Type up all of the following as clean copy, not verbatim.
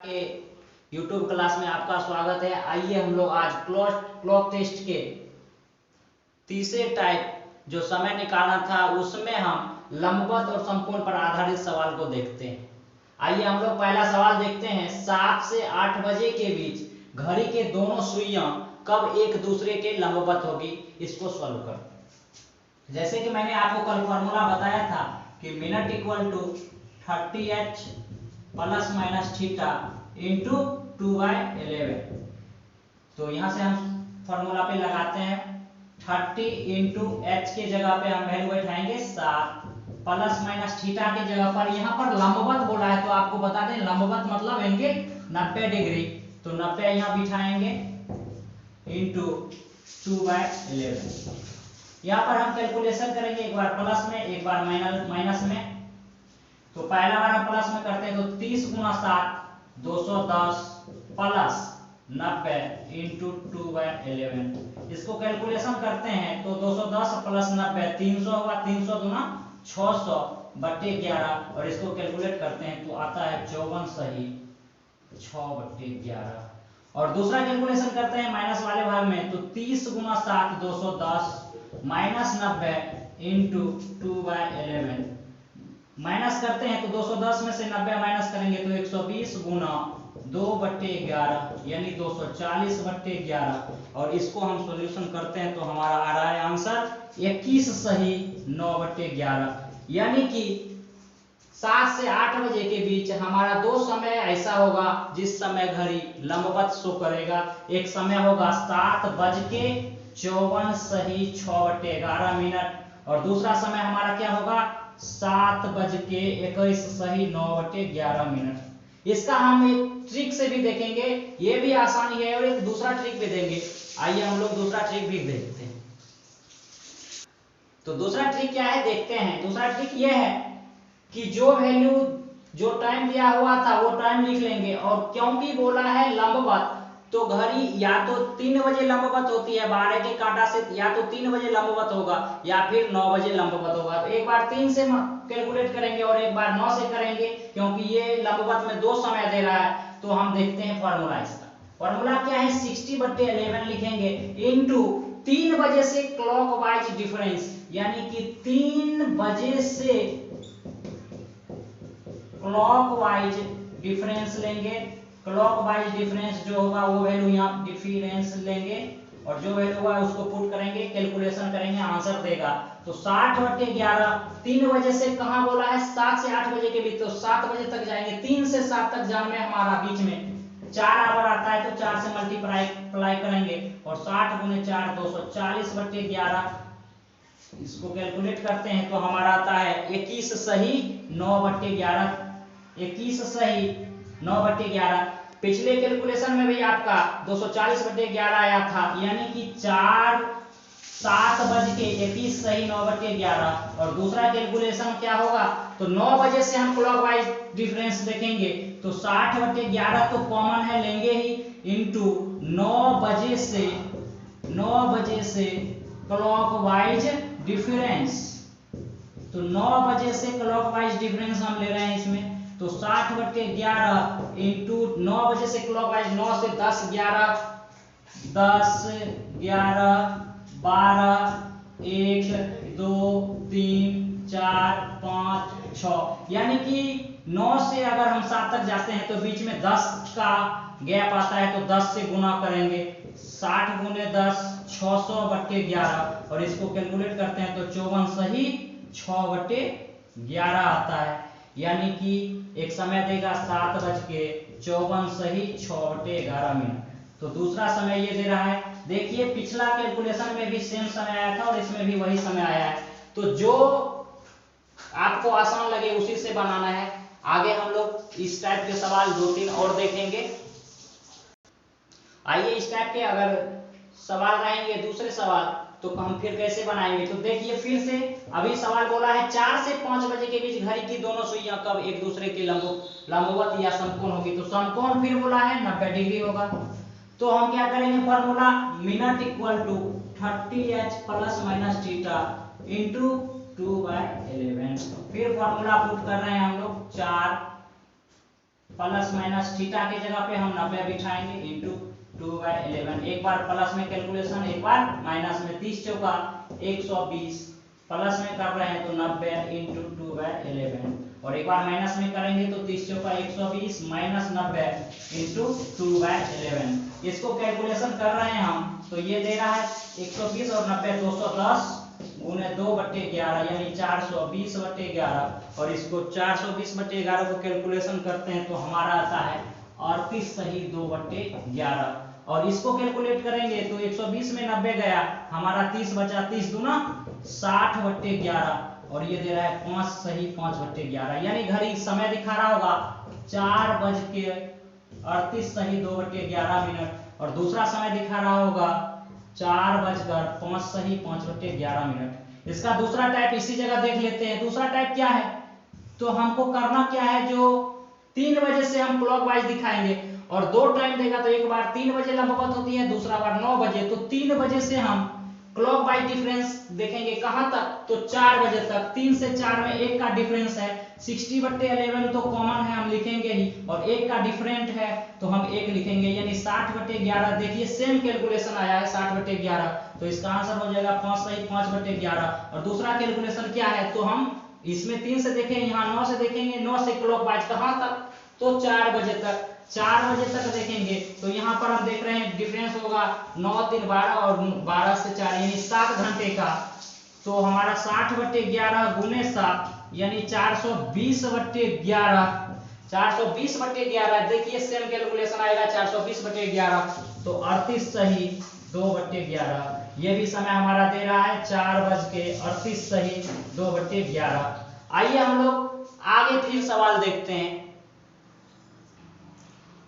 के YouTube class में आपका स्वागत है। आइए हम लोग आज क्लॉक टेस्ट के तीसरे टाइप जो समय निकालना था उसमें हम लंबवत और समकोण पर आधारित सवाल को देखते हैं। आइए हम लोग पहला सवाल देखते हैं। 7 से 8 बजे के बीच घड़ी के दोनों सुइयां कब एक दूसरे के लंबवत होगी, इसको सॉल्व करते हैं। जैसे कि मैंने आपको कल फॉर्मूला बताया था कि minute equal to 30h plus minus theta into 2/11। तो यहाँ से हम फॉर्मूला पे लगाते हैं 30 इंटू एच के जगह पे हम वैल्यू बैठाएंगे 7 प्लस माइनस थीटा के जगह पर यहाँ पर लंबवत बोला है तो आपको बता दें लंबवत मतलब एंगल 90 डिग्री। तो 90 यहाँ बिठाएंगे इंटू 2/11। यहाँ पर हम कैलकुलेशन करेंगे, एक बार प्लस में एक बार माइनस में। तो पहला बार हम प्लस में करते हैं तो 30 गुना 7 210 प्लस 90 इंटू 2/11। इसको कैलकुलेशन करते हैं तो 210 प्लस 90 300 हुआ, 300 गुना 600 बटे 11 और इसको कैलकुलेट करते हैं तो आता है 54 सही 6/11। और दूसरा कैलकुलेशन करते हैं माइनस वाले भाग में तो 30 गुना 7 210 माइनस 90 इंटू 2/11। माइनस करते हैं तो 210 में से 90 माइनस करेंगे तो 120 गुना 2/11 यानी 240/11। और इसको हम सॉल्यूशन करते हैं तो हमारा आ रहा है आंसर 21 सही 9/11। यानी कि 7 से 8 बजे के बीच हमारा दो समय ऐसा होगा जिस समय घड़ी लंबवत शो करेगा। एक समय होगा 7:54 सही 6/11 और दूसरा समय हमारा क्या होगा 7:21 सही 9/11। इसका हम एक ट्रिक से भी देखेंगे, ये भी आसानी है, और एक दूसरा ट्रिक भी देंगे। आइए हम लोग दूसरा ट्रिक भी देखते हैं। तो दूसरा ट्रिक क्या है देखते हैं। दूसरा ट्रिक ये है कि जो वैल्यू जो टाइम दिया हुआ था वो टाइम लिख लेंगे, और क्योंकि बोला है लंबवत तो घड़ी या तो 3 बजे लंबवत होती है 12 के कांटा से, या तो 3 बजे लंबवत होगा या फिर 9 बजे लंबवत होगा। तो एक बार 3 से कैलकुलेट करेंगे और एक बार 9 से करेंगे, क्योंकि ये लंबवत में 2 समय दे रहा है। तो हम देखते हैं फॉर्मूला। इसका फॉर्मूला क्या है 60/11 लिखेंगे इंटू 3 बजे से क्लॉकवाइज डिफरेंस, यानी कि 3 बजे से क्लॉकवाइज डिफरेंस लेंगे। क्लॉकवाइज डिफरेंस जो होगा वो वैल्यू यहाँ डिफरेंस लेंगे और जो वैल्यू होगा उसको पुट करेंगे, कैलकुलेशन करेंगे, आंसर देगा। तो 60/11 3 बजे से कहाँ बोला है 7 से 8 बजे के बीच, तो 7 बजे तक जाएंगे। 3 से 7 तक जाने में हमारा बीच में 4 आवर आता है तो 4 से मल्टीप्लाई करेंगे और 60 गुने 4 240/11। इसको कैलकुलेट करते हैं तो हमारा आता है 21 सही 9/11। 21 सही 9/11। पिछले कैलकुलेशन में भी आपका 240/11 आया था, यानी कि 7:21 सही 9/11। और दूसरा कैलकुलेशन क्या होगा तो 9 बजे से हम क्लॉकवाइज डिफरेंस देखेंगे तो 60/11 तो कॉमन है लेंगे ही, इंटू 9 बजे से क्लॉकवाइज डिफरेंस। तो 9 बजे से क्लॉकवाइज डिफरेंस हम ले रहे हैं इसमें, तो 60/11 इंटू 9 बजे से क्लॉकवाइज 9 से 10 11 12 1 2 3 4 5 6, यानी कि 9 से अगर हम 7 तक जाते हैं तो बीच में 10 का गैप आता है तो 10 से गुना करेंगे। 60 गुने 10 600/11 और इसको कैलकुलेट करते हैं तो 54 सही 6/11 आता है। यानी कि एक समय देगा 7:54 सही 6/11। तो दूसरा समय ये दे रहा है। देखिए पिछला कैलकुलेशन में भी सेम समय आया था और इसमें भी वही समय आया है, तो जो आपको आसान लगे उसी से बनाना है। आगे हम लोग इस टाइप के सवाल 2-3 और देखेंगे। आइए इस टाइप के अगर सवाल रहेंगे दूसरे सवाल तो हम फिर कैसे बनाएंगे। तो देखिए फिर से अभी सवाल बोला है 4 से 5 बजे के बीच घड़ी की दोनों सुइयां कब एक दूसरे के लंबवत या समकोण होगी। तो समकोण फिर बोला है 90 डिग्री होगा। तो हम क्या करेंगे formula minute equal to 30h plus minus theta into 2/11। फिर फॉर्मूला पुट कर रहे हैं हम लोग 4 प्लस माइनस थीटा की जगह पे हम 90 बिठाएंगे इंटू 2/11। एक बार प्लस में कैलकुलेशन, एक बार माइनस में। 30 चौका 120, प्लस में कर रहे हैं तो 90 इंटू 2/11, और एक बार माइनस में करेंगे तो 30 चौका 120 माइनस 90 इंटू 2/11। इसको कैलकुलेशन कर रहे हैं हम तो ये दे रहा है 120 और 90 210 गुने 2/11 यानी 420/11, और इसको 420/11 को कैलकुलेशन करते हैं तो हमारा आता है 38 सही 2/11, और इसको कैलकुलेट करेंगे तो 120 में 90 गया, हमारा 30 बचा, 30 दूना 60/11, और ये दे रहा है 5 सही 5/11, यानी घड़ी समय दिखा रहा होगा 4:38 सही 2/11, और दूसरा समय दिखा रहा होगा 4:05 सही 5/11। इसका दूसरा टाइप इसी जगह देख लेते हैं। दूसरा टाइप क्या है, तो हमको करना क्या है, जो 3 बजे से हम क्लॉकवाइज दिखाएंगे, और दो टाइम देगा तो एक बार 3 बजे लंबवत होती है, दूसरा बार 9 बजे, तो 3 बजे से हम क्लॉकवाइज डिफरेंस देखेंगे कहां तक, तो 4 बजे तक। 3 से 4 में 1 का डिफरेंस है, 60/11 तो कॉमन है, हम लिखेंगे ही, और 1 का डिफरेंट है तो हम 1 लिखेंगे, यानी 60/11। देखिए सेम कैलकुलेशन आया है 60/11, तो इसका आंसर हो जाएगा 5 सही 5/11। और दूसरा कैलकुलेशन क्या है, तो हम इसमें 3 से देखेंगे, यहाँ 9 से देखेंगे, 9 से क्लॉकवाइज कहां तक, तो 4 बजे तक। 4 बजे तक देखेंगे तो यहाँ पर हम देख रहे हैं डिफरेंस होगा 9 3 12 और 12 से 4 यानी 7 घंटे का, तो हमारा 60/11 गुने 7 यानी 420/11। 420/11 देखिए सेम कैलकुलेशन आएगा 420/11, तो 38 सही 2/11। ये भी समय हमारा दे रहा है 4:38 सही 2/11। आइए हम लोग आगे फिर सवाल देखते हैं।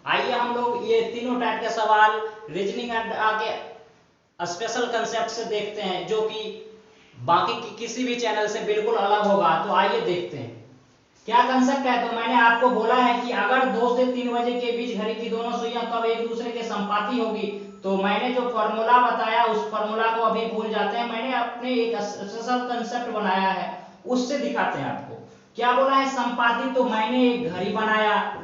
आइए हम लोग ये तीनों टाइप के सवाल रीजनिंग एंड आगे स्पेशल कंसेप्ट से देखते हैं, जो कि बाकी की किसी भी चैनल से बिल्कुल अलग होगा। तो आइए देखते हैं क्या कंसेप्ट है। तो मैंने आपको बोला है कि अगर 2 से 3 बजे के बीच घड़ी की दोनों सुइयां कब एक दूसरे के संपाती होगी, तो मैंने जो फॉर्मूला बताया उस फॉर्मूला को अभी भूल जाते हैं। मैंने अपने एक स्पेशल कंसेप्ट बनाया है, उससे दिखाते हैं आपको। क्या बोला है, संपाती, तो मैंने एक घड़ी बनाया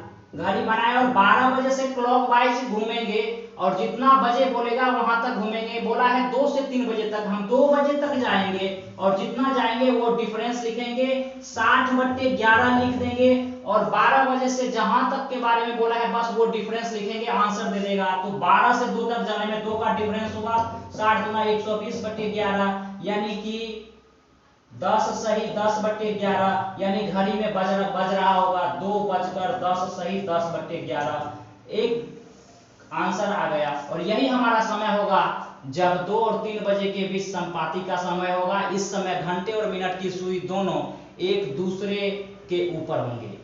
और 12 बजे से क्लॉकवाइज घूमेंगे, और जितना बजे बोलेगा वहां तक घूमेंगे। बोला है 2 से 3 बजे तक, हम 2 बजे तक जाएंगे, और जितना जाएंगे वो डिफरेंस लिखेंगे, 60/11 लिख देंगे, और 12 बजे से जहां तक के बारे में बोला है बस वो डिफरेंस लिखेंगे, आंसर दे देगा। तो 12 से 2 तक जाने में 2 का डिफरेंस होगा, 60 गुना 120/11 यानी कि 10 सही 10/11, यानी घड़ी में बज रहा होगा 2:10 सही 10/11। एक आंसर आ गया, और यही हमारा समय होगा जब 2 और 3 बजे के बीच संपाती का समय होगा। इस समय घंटे और मिनट की सुई दोनों एक दूसरे के ऊपर होंगे।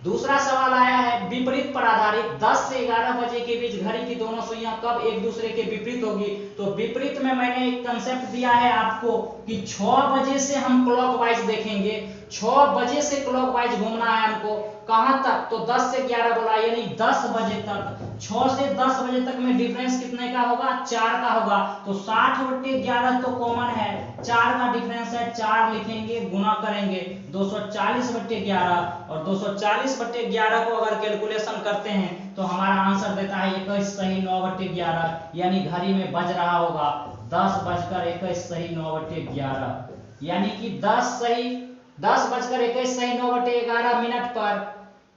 दूसरा सवाल आया है विपरीत पर आधारित, 10 से 11 बजे के बीच घड़ी की दोनों सुइयां कब एक दूसरे के विपरीत होगी। तो विपरीत में मैंने एक कंसेप्ट दिया है आपको कि 6 बजे से हम क्लॉकवाइज देखेंगे, 6 बजे से क्लॉकवाइज घूमना है हमको, कहां तक, तो 10 से 11 बोला यानी 10 बजे तक। 6 से 10 बजे तक में डिफरेंस कितने का होगा, 4 का होगा, तो 60/11 तो कॉमन है, 4 का डिफरेंस है, 4 लिखेंगे, गुना करेंगे 240/11, और 240/11 को अगर कैलकुलेशन करते हैं तो हमारा आंसर देता है 21 सही 9/11, यानी घड़ी में बज रहा होगा 10:21 सही 9/11, यानी कि 10:21 सही 9/11 मिनट पर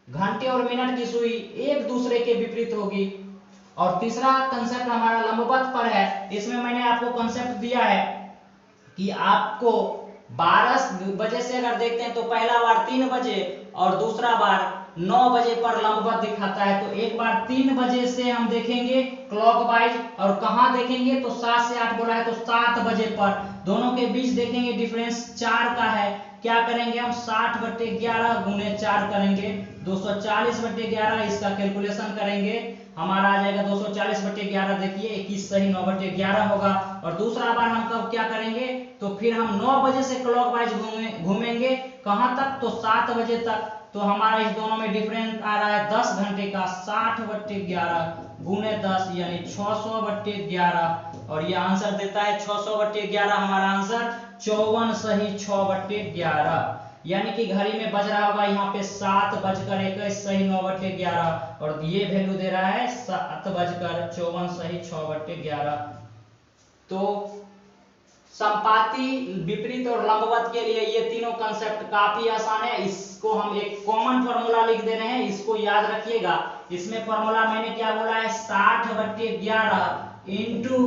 घंटे और मिनट की सुई एक दूसरे के विपरीत होगी। और तीसरा कंसेप्ट हमारा लंबवत पर है। इसमें मैंने आपको कंसेप्ट दिया है कि आपको 12 बजे से अगर देखते हैं तो पहला बार 3 बजे और दूसरा बार 9 बजे पर लंबवत दिखाता है। तो एक बार 3 बजे से हम देखेंगे क्लॉकवाइज, और कहां देखेंगे, तो 7 से 8 बोला है तो 7 बजे पर, दोनों के बीच देखेंगे डिफरेंस 4 का है। क्या करेंगे हम, 60/11 गुने 4 करेंगे, 240/11, इसका कैलकुलेशन करेंगे, हमारा आ जाएगा 240/11। देखिए 21 सही 9/11 होगा। और दूसरा बार हम कब क्या करेंगे, तो फिर हम 9 बजे से क्लॉकवाइज घूमेंगे, कहां तक, तो 7 बजे तक। तो हमारा इस दोनों में डिफरेंस आ रहा है 10 घंटे का, 60/11 गुने 10 यानी 600/11, और ये आंसर देता है 600/11। हमारा आंसर 54 सही 6/11, यानी कि घड़ी में बज रहा होगा यहाँ पे 7:21 सही 9/11 और ये वैल्यू दे रहा है 7:54 सही 6/11। तो संपाती, विपरीत और लंबवत के लिए ये तीनों कंसेप्ट काफी आसान है। इसको हम एक कॉमन फॉर्मूला लिख दे रहे हैं, इसको याद रखिएगा। इसमें फॉर्मूला मैंने क्या बोला है, 60/11 इंटू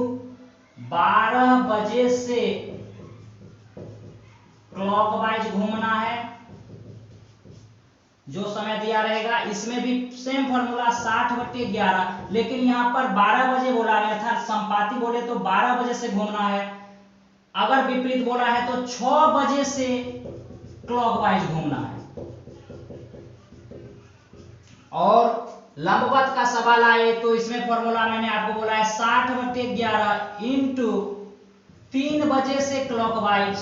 12 बजे से क्लॉकवाइज घूमना है, जो समय दिया रहेगा। इसमें भी सेम फॉर्मूला 60/11, लेकिन यहाँ पर 12 बजे बोला गया था, संपाती बोले तो 12 बजे से घूमना है, अगर विपरीत बोला है तो 6 बजे से क्लॉकवाइज घूमना है। और लंबवत का सवाल आए तो इसमें फॉर्मूला मैंने आपको बोला है 60/11 इंटू 3 बजे से क्लॉकवाइज,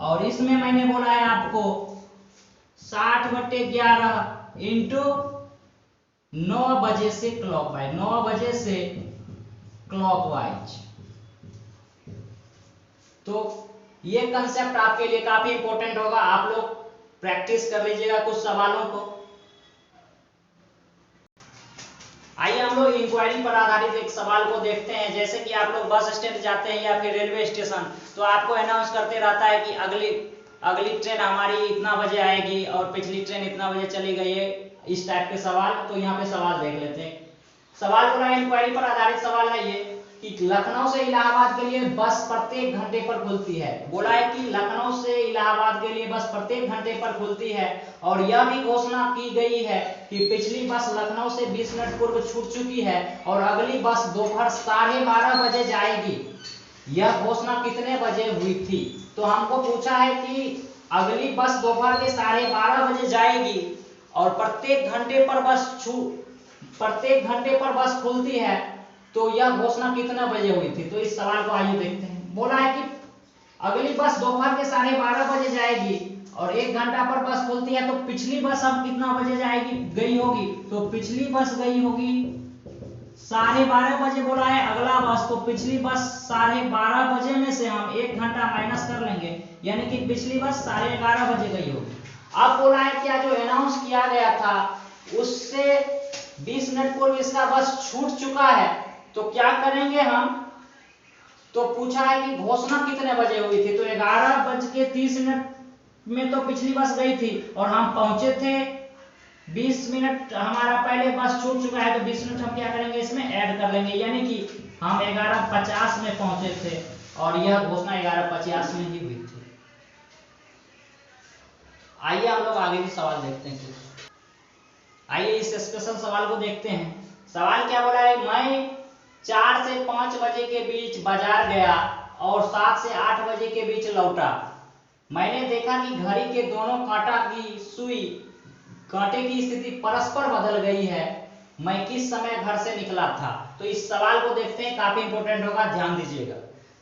और इसमें मैंने बोला है आपको 60/11 इंटू 9 बजे से क्लॉकवाइज, 9 बजे से क्लॉकवाइज। तो ये कंसेप्ट आपके लिए काफी इंपॉर्टेंट होगा, आप लोग प्रैक्टिस कर लीजिएगा कुछ सवालों को। आइए हम लोग इंक्वायरी पर आधारित एक सवाल को देखते हैं। जैसे कि आप लोग बस स्टैंड जाते हैं या फिर रेलवे स्टेशन, तो आपको अनाउंस करते रहता है कि अगली ट्रेन हमारी इतना बजे आएगी और पिछली ट्रेन इतना बजे चली गई है, इस टाइप के सवाल। तो यहाँ पे सवाल देख लेते हैं। सवाल बोला इंक्वायरी पर आधारित सवाल है ये कि लखनऊ से इलाहाबाद के लिए बस प्रत्येक घंटे पर खुलती है। बोला है कि लखनऊ से इलाहाबाद के लिए बस प्रत्येक घंटे पर खुलती है, और यह भी घोषणा की गई है कि पिछली बस लखनऊ से 20 मिनट पूर्व छूट चुकी है और अगली बस दोपहर 12:30 बजे जाएगी। यह घोषणा कितने बजे हुई थी? तो हमको पूछा है कि अगली बस दोपहर के 12:30 बजे जाएगी और प्रत्येक घंटे पर बस खुलती है, तो यह घोषणा कितना बजे हुई थी? तो इस सवाल को आइए देखते हैं। बोला है कि अगली बस दोपहर के 12:30 बजे जाएगी और 1 घंटा पर बस खुलती है, तो पिछली बस अब कितना बजे गई होगी? तो पिछली बस गई होगी 12:30 बजे। बोला है अगला बस, तो पिछली बस 12:30 बजे में से हम 1 घंटा माइनस कर लेंगे, यानी कि पिछली बस 11:30 बजे गई होगी। अब बोला है क्या जो अनाउंस किया गया था उससे 20 मिनट पूर्व इसका बस छूट चुका है, तो क्या करेंगे हम? तो पूछा है कि घोषणा कितने बजे हुई थी? तो 11:30 में तो पिछली बस गई थी और हम पहुंचे थे 20 मिनट हमारा पहले बस छूट चुका है, तो 20 मिनट हम क्या करेंगे इसमें ऐड कर लेंगे, यानी कि हम 11:50 में पहुंचे थे और यह घोषणा 11:50 में ही हुई थी। आइए हम लोग आगे भी सवाल देखते हैं। आइए इस स्पेशल सवाल को देखते हैं। सवाल क्या बोला है, मैं 4 से 5 बजे के बीच बाजार गया और 7 से 8 बजे के बीच लौटा। मैंने देखा कि घड़ी के दोनों कांटे की स्थिति परस्पर बदल गई है। मैं किस समय घर से निकला था? तो इस सवाल को देखते हैं, काफी इंपॉर्टेंट होगा, ध्यान दीजिएगा।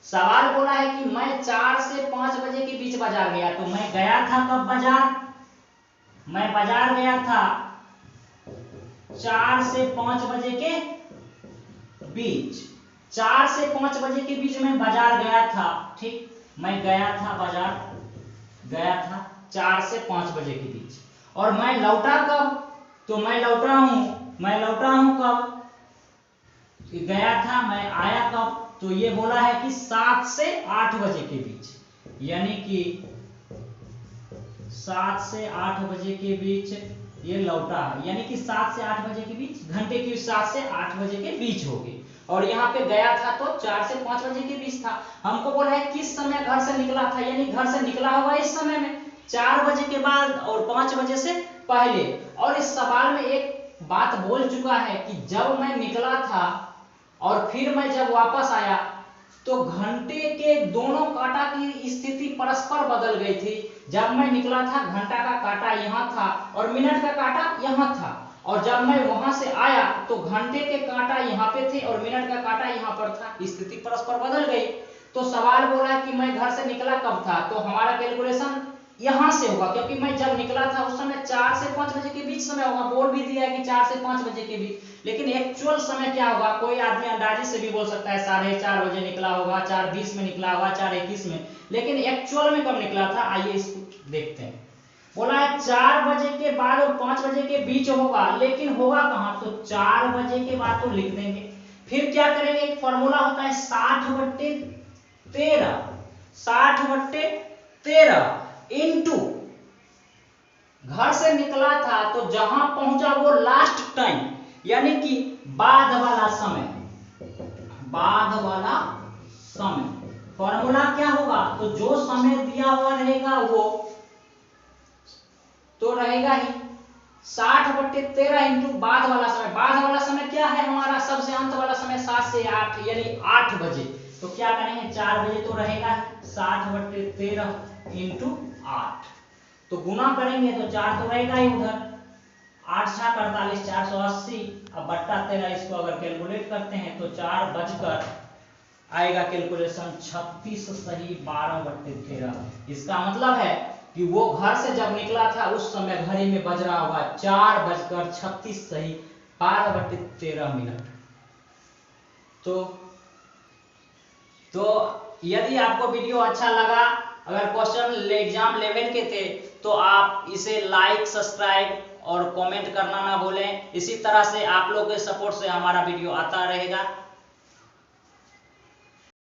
सवाल बोला है कि मैं 4 से 5 बजे के बीच बाजार गया, तो मैं गया था कब बाजार? मैं बाजार गया था 4 से 5 बजे के बीच। 4 से 5 बजे के बीच में बाजार गया था, ठीक, मैं गया था बाजार, गया था 4 से 5 बजे के बीच। और मैं लौटा कब? तो मैं लौटा हूं कब? गया था, मैं आया कब? तो ये बोला है कि 7 से 8 बजे के बीच, यानी कि 7 से 8 बजे के बीच ये लौटा है, यानी कि 7 से 8 बजे के बीच, घंटे की 7 से 8 बजे के बीच होगी। और यहाँ पे गया था तो 4 से 5 बजे के बीच था। हमको बोला है किस समय घर से निकला था, यानी घर से निकला होगा इस समय में 4 बजे के बाद और 5 बजे से पहले। और इस सवाल में एक बात बोल चुका है कि जब मैं निकला था और फिर मैं जब वापस आया तो घंटे के दोनों कांटा की स्थिति परस्पर बदल गई थी। जब मैं निकला था घंटा का कांटा यहाँ था और मिनट का कांटा यहाँ था, और जब मैं वहां से आया तो घंटे के कांटा यहाँ पे थे और मिनट का कांटा यहाँ पर था, स्थिति परस्पर बदल गई। तो सवाल बोला कि मैं घर से निकला कब था, तो हमारा कैलकुलेशन यहाँ से होगा, क्योंकि मैं जब निकला था उस समय 4 से 5 बजे के बीच समय होगा। बोर्ड भी दिया है कि 4 से 5 बजे के बीच, लेकिन एक्चुअल समय क्या होगा कोई आदमी अंदाजे से भी बोल सकता है 4:30 बजे निकला होगा, 4:20 में निकला होगा, 4:21 में, लेकिन एक्चुअल में कब निकला था आइए इसको देखते हैं। बोला है 4 बजे के बाद और 5 बजे के बीच होगा, लेकिन होगा कहाँ, तो 4 बजे के बाद तो लिख देंगे। फिर क्या करेंगे, एक फॉर्मूला होता है 60/13, 60/13 इनटू घर से निकला था तो जहां पहुंचा वो लास्ट टाइम, यानी कि बाद वाला समय, बाद वाला समय। फॉर्मूला क्या होगा, तो जो समय दिया हुआ रहेगा वो तो रहेगा ही 60/13 इंटू बाद वाला समय। बाद वाला समय क्या है हमारा, सबसे अंत वाला समय 7 से 8 यानी 8 बजे। तो क्या करेंगे 4 बजे तो रहेगा 60/13 इंटू 8, तो गुना करेंगे तो 4 तो रहेगा ही उधर, 8 6 48 480, अब बट्टा 13 इसको अगर कैलकुलेट करते हैं तो 4 बजकर आएगा कैलकुलेशन 36 सही 12/13। इसका मतलब है कि वो घर से जब निकला था उस समय घड़ी में बज रहा होगा 4:36 सही 12/13। तो यदि आपको वीडियो अच्छा लगा, अगर क्वेश्चन एग्जाम लेवल के थे तो आप इसे लाइक सब्सक्राइब और कमेंट करना ना भूलें। इसी तरह से आप लोग के सपोर्ट से हमारा वीडियो आता रहेगा।